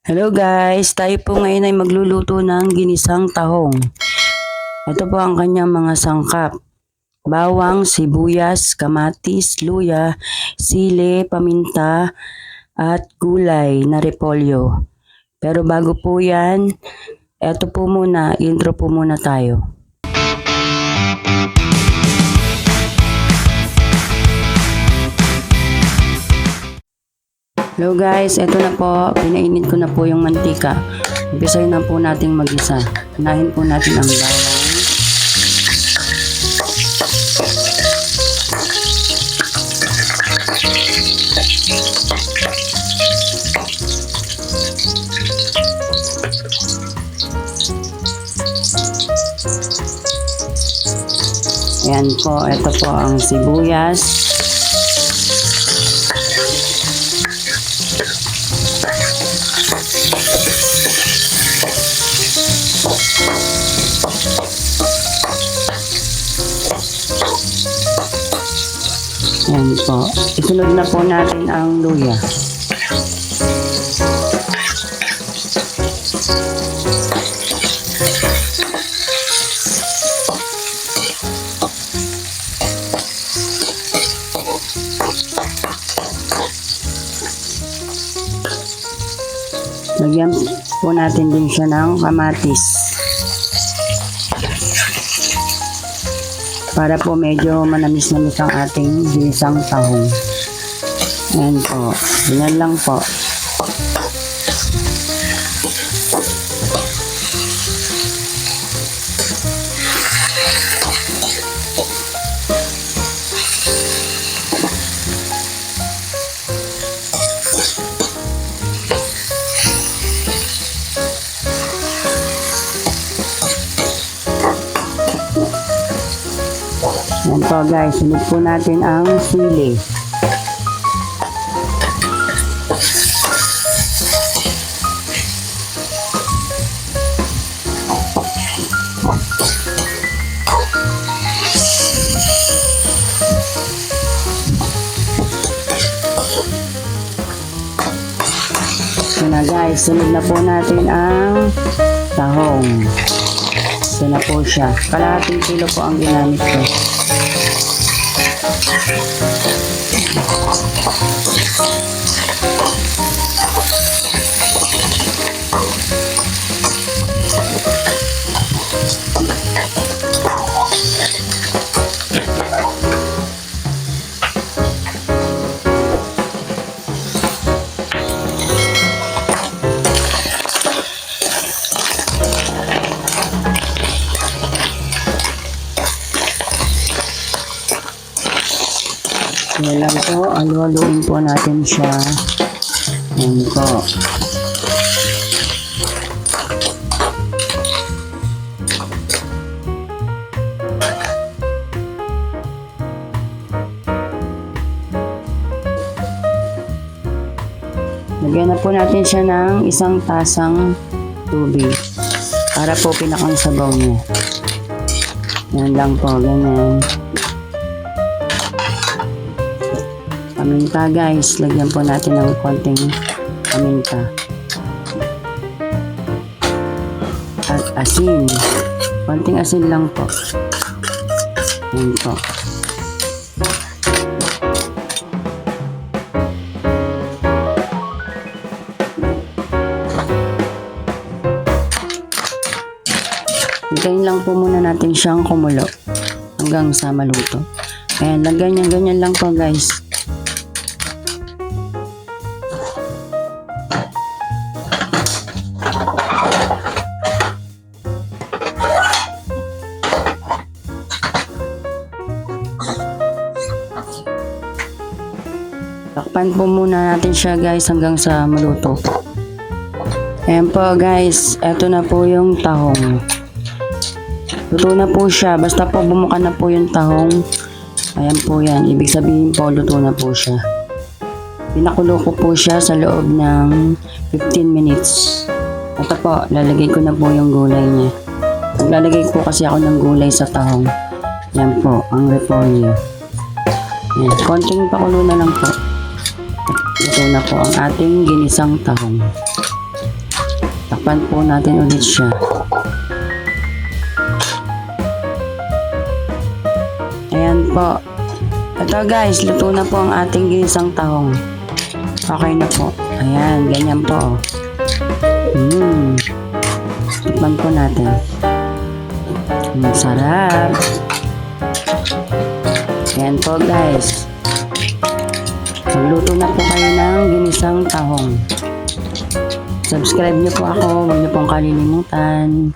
Hello guys, tayo po ngayon ay magluluto ng ginisang tahong. Ito po ang kanyang mga sangkap. Bawang, sibuyas, kamatis, luya, sili, paminta, at gulay na repolyo. Pero bago po yan, ito po muna, intro po muna tayo. Hello guys, eto na po, pinainit ko na po yung mantika. Umpisahin na po nating mag-isa. Unahin po natin ang bawang. Ayan po, eto po ang sibuyas. Ayan po. Isunod na po natin ang luya. Lagyan po natin din siya ng kamatis. Para po medyo manamis-namis ang ating ginisang tahong. Ayan po. Ganyan lang po. Ayan po guys, sunod po natin ang sili. Ayan na guys, sunod na po natin ang tahong. Ito na po siya. Kalahating kilo po ang ginamit ko. Yan lang po, alu-aluin po natin siya. Yan po. Lagyan na po natin siya ng isang tasang tubig para po pinakang sabaw niya. Yan lang po, ganyan. Paminta guys, lagyan po natin ng konting paminta. At asin. Konting asin lang po. Ayan po. Hintayin lang po muna natin siyang kumulo hanggang sa maluto. Ayan, ganyan lang po guys. Takpan po muna natin siya guys hanggang sa maluto. Ayan po guys, eto na po yung tahong. Luto na po siya, basta po bumuka na po yung tahong. Ayan po yan, ibig sabihin po luto na po siya. Pinakulo ko po siya sa loob ng 15 minutes. Ito po, lalagay ko na po yung gulay niya. Maglalagay po kasi ako ng gulay sa tahong. Yan po, ang repolyo. Yan, konting pakulo na lang po. Ito na po ang ating ginisang tahong. Takpan po natin ulit siya. Ayan po. Ito guys, luto na po ang ating ginisang tahong. Okay na po. Ayan, ganyan po. Tikman po natin. Sarap. Ayan po guys. Magluto na po kayo ng ginisang tahong. Subscribe niyo po ako. Huwag niyo pong kalilimutan.